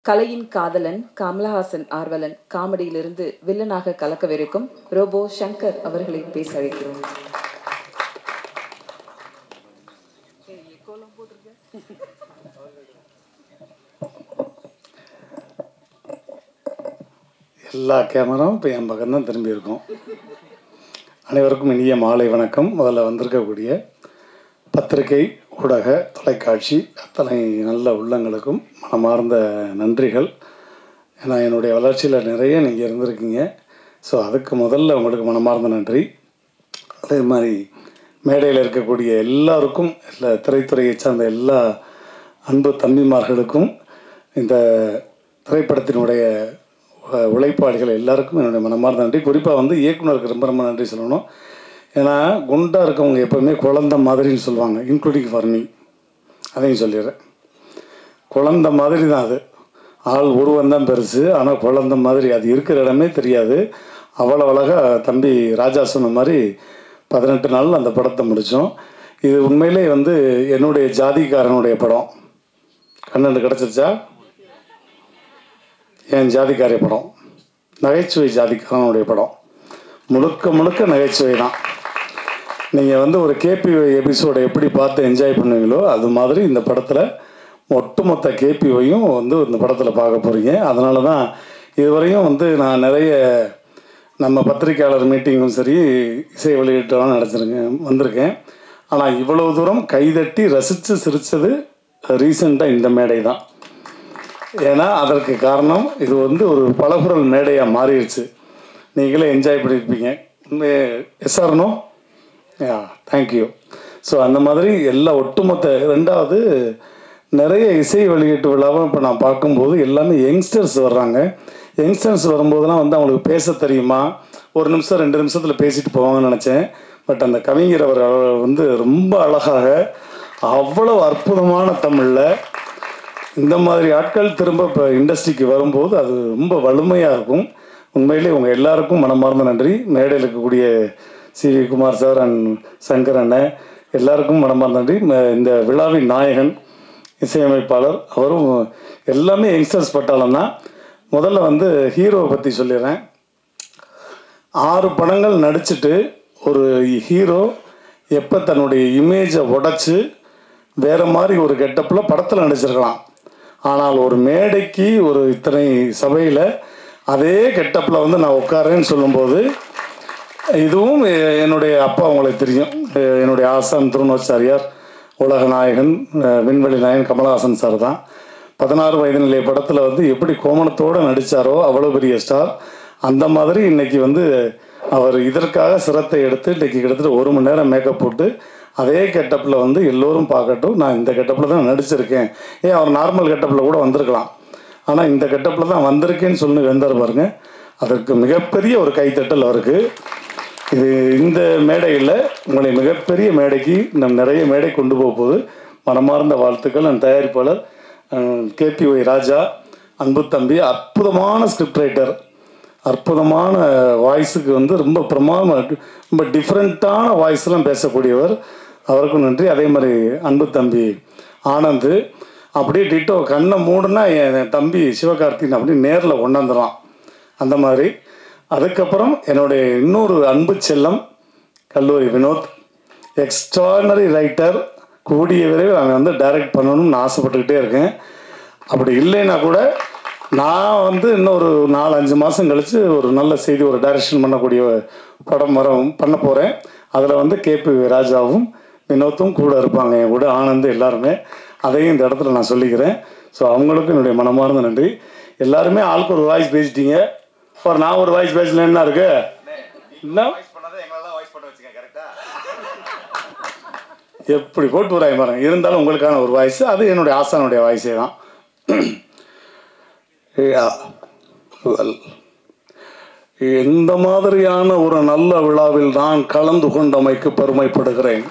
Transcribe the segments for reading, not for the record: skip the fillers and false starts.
கலையின் காதலன் கமலஹாசன் ஆர்வலன் காமெடியிலிருந்து வில்லனாக கலக்கவிருக்கும் ரோபோ சங்கர் அவர்களை பேச அழைக்கிறோம். எல்லா கேமராவும் இப்போ என் பக்கம் தான் திரும்பி இருக்கும். அனைவருக்கும் இனிய மாலை வணக்கம். முதல்ல வந்திருக்கக்கூடிய பத்திரிகை, ஊடக, தொலைக்காட்சி அத்தனை நல்ல உள்ளங்களுக்கும் மனமார்ந்த நன்றிகள். ஏன்னா என்னுடைய வளர்ச்சியில் நிறைய நீங்கள் இருந்திருக்கீங்க. ஸோ அதுக்கு முதல்ல உங்களுக்கு மனமார்ந்த நன்றி. அதே மாதிரி மேடையில் இருக்கக்கூடிய எல்லாருக்கும், இல்லை திரைத்துறையை சார்ந்த எல்லா அன்பு தம்பிமார்களுக்கும், இந்த திரைப்படத்தினுடைய உழைப்பாளிகள் எல்லாருக்கும் என்னுடைய மனமார்ந்த நன்றி. குறிப்பாக இயக்குனருக்கு ரொம்ப ரொம்ப நன்றி சொல்லணும். ஏன்னா குண்டாக இருக்கவங்க எப்போவுமே குழந்த மாதிரின்னு சொல்லுவாங்க, இன்க்ளூடிங் ஃபார் மீ. அதையும் சொல்லிடுறேன். குழந்த மாதிரி தான் அது. ஆள் உருவம் தான் பெருசு, ஆனால் குழந்த மாதிரி அது இருக்கிற இடமே தெரியாது. அவ்வளோ அழகாக தம்பி ராஜா சொன்ன மாதிரி 18 நாள் அந்த படத்தை முடித்தோம். இது உண்மையிலே என்னுடைய ஜாதிக்காரனுடைய படம். கண்ணண்டு கிடச்சிருச்சா? என் ஜாதிக்காரிய படம், நகைச்சுவை ஜாதிக்காரனுடைய படம், முழுக்க முழுக்க நகைச்சுவை தான். நீங்கள் ஒரு கேபிஒய் எபிசோடை எப்படி பார்த்து என்ஜாய் பண்ணுவீங்களோ அது மாதிரி இந்த படத்தில் ஒட்டுமொத்த கேபிஒயும் இந்த படத்தில் பார்க்க போகிறீங்க. அதனால தான் இதுவரையும் நான் நிறைய நம்ம பத்திரிக்கையாளர் மீட்டிங்கும் சரி, இசை வெளியீட்டெல்லாம் வந்திருக்கேன். ஆனால் இவ்வளவு தூரம் கைதட்டி ரசித்து சிரித்தது ரீசெண்டாக இந்த மேடை தான். ஏன்னா அதற்கு காரணம் இது ஒரு பலகுரல் மேடையாக மாறிடுச்சு. நீங்களே என்ஜாய் பண்ணியிருப்பீங்க. எஸ்ஆர்னோ தேங்க்யூ. ஸோ அந்த மாதிரி எல்லா ஒட்டுமொத்த. ரெண்டாவது, நிறைய இசை வெளியீட்டு விழாவும் இப்போ நான் பார்க்கும்போது எல்லாமே யங்ஸ்டர்ஸ் வர்றாங்க. யங்ஸ்டர்ஸ் வரும்போதெல்லாம் அவங்களுக்கு பேச தெரியுமா, 1 நிமிஷம் 2 நிமிஷத்தில் பேசிட்டு போவாங்கன்னு நினச்சேன். பட் அந்த கவிஞர் அவர் ரொம்ப அழகாக, அவ்வளோ அற்புதமான தமிழில் இந்த மாதிரி ஆட்கள் திரும்ப இப்போ இண்டஸ்ட்ரிக்கு வரும்போது அது ரொம்ப வலிமையாக இருக்கும். உண்மையிலே உங்கள் எல்லாருக்கும் மனமார்ந்த நன்றி. மேடையில் இருக்கக்கூடிய C V Kumar sir and Shankar அண்ணன் எல்லாருக்கும் மனமார்ந்த நன்றி. இந்த விழாவின் நாயகன் இசையமைப்பாளர் அவரும் எல்லாமே யங்ஸ்டர்ஸ் பட்டாளம் தான். முதல்ல ஹீரோவை பற்றி சொல்லிடுறேன். 6 படங்கள் நடிச்சுட்டு ஒரு ஹீரோ எப்போ தன்னுடைய இமேஜை உடைச்சி வேறு மாதிரி ஒரு கெட்டப்பில் படத்தில் நடிச்சிருக்கலாம். ஆனால் ஒரு மேடைக்கு ஒரு இத்தனை சபையில் அதே கெட்டப்பில் நான் உட்காரேன்னு சொல்லும்போது, இதுவும் என்னுடைய அப்பா உங்களுக்கு தெரியும், என்னுடைய ஆசான் திருநோச்சாரியார், உலக நாயகன், விண்வெளி நாயகன் கமலஹாசன் சார் தான். 16 வயது நிலை படத்தில் எப்படி கோமணத்தோடு நடித்தாரோ அவ்வளோ பெரிய ஸ்டார். அந்த மாதிரி இன்றைக்கி அவர் இதற்காக சிரத்தை எடுத்து இன்றைக்கி கிட்டத்தட்ட 1 மணி நேரம் மேக்கப் போட்டு அதே கெட்டப்பில் எல்லோரும் பார்க்கட்டும், நான் இந்த கெட்டப்பில் தான் நடிச்சிருக்கேன். ஏன் அவர் நார்மல் கெட்டப்பில் கூட வந்திருக்கலாம், ஆனால் இந்த கெட்டப்பில் தான் வந்திருக்கேன்னு சொல்லி வெந்தார் பாருங்க. அதற்கு மிகப்பெரிய ஒரு கைத்தட்டல் அவருக்கு. இது இந்த மேடையில் உங்களை மிகப்பெரிய மேடைக்கு நிறைய மேடை கொண்டு போகும்போது மனமார்ந்த வாழ்த்துக்கள். அந்த தயாரிப்பாளர் கேபிஒய் ராஜா, அன்பு தம்பி, அற்புதமான ஸ்கிரிப்ட் ரைட்டர், அற்புதமான வாய்ஸுக்கு ரொம்ப பிரமாதமாக ரொம்ப டிஃப்ரெண்ட்டான வாய்ஸ்லாம் பேசக்கூடியவர், அவருக்கும் நன்றி. அதே மாதிரி அன்பு தம்பி ஆனந்த், அப்படியே டிட்டோ கண்ணை மூடுனா என் தம்பி சிவகார்த்திகன் அப்படி நேரில் கொண்டாந்துடுறான் அந்த மாதிரி. அதுக்கப்புறம் என்னுடைய இன்னொரு அன்பு செல்லம் கல்லூரி வினோத், எக்ஸ்ட்ரானரி ரைட்டர். கூடிய விரைவில் அவன் டைரக்ட் பண்ணணும்னு நான் ஆசைப்பட்டுக்கிட்டே இருக்கேன். அப்படி இல்லைன்னா கூட நான் இன்னொரு 4-5 மாதம் கழித்து ஒரு நல்ல செய்தி, ஒரு டைரக்ஷன் பண்ணக்கூடிய படம் பண்ண போகிறேன். அதில் கேபி ராஜாவும் வினோத்தும் கூட இருப்பாங்க, என் கூட ஆனந்த் எல்லாருமே. அதையும் இந்த இடத்துல நான் சொல்லிக்கிறேன். ஸோ அவங்களுக்கும் என்னுடைய மனமார்ந்த நன்றி. எல்லாருமே ஆளுக்கு ஒரு வாய்ஸ் பேசிட்டீங்க. அப்புறம் நான் ஒரு வாய்ஸ் பேசல என்ன இருக்கு? எப்படி போட்டு வராய் பாருங்க. இருந்தாலும் உங்களுக்கான ஒரு வாய்ஸ், அது என்னுடைய ஆசானுடைய வாய்ஸே தான். இந்த மாதிரியான ஒரு நல்ல விழாவில் நான் கலந்து கொண்டமைக்கு பெருமைப்படுகிறேன்.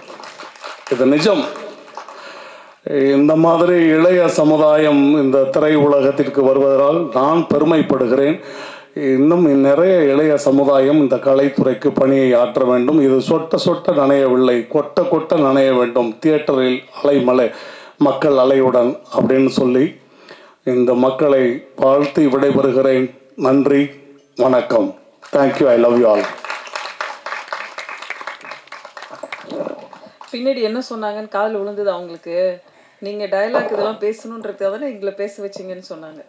இது நிஜம். இந்த மாதிரி இளைய சமுதாயம் இந்த திரை உலகத்திற்கு வருவதால் நான் பெருமைப்படுகிறேன். இன்னும் நிறைய இளைய சமுதாயம் இந்த கலைத்துறைக்கு பணியை ஆற்ற வேண்டும். இது சொட்ட சொட்ட நனையவில்லை, கொட்ட கொட்ட நனைய வேண்டும். தியேட்டரில் அலைமலை மக்கள் அலையுடன் அப்படின்னு சொல்லி இந்த மக்களை வாழ்த்தி விடைபெறுகிறேன். நன்றி, வணக்கம். Thank you. I love you all. பின்னாடி என்ன சொன்னாங்கன்னு காதில் விழுந்தது அவங்களுக்கு? நீங்கள் டயலாக் இதெல்லாம் பேசணுன்றதுக்காக தானே எங்களை பேச வச்சிங்கன்னு சொன்னாங்க.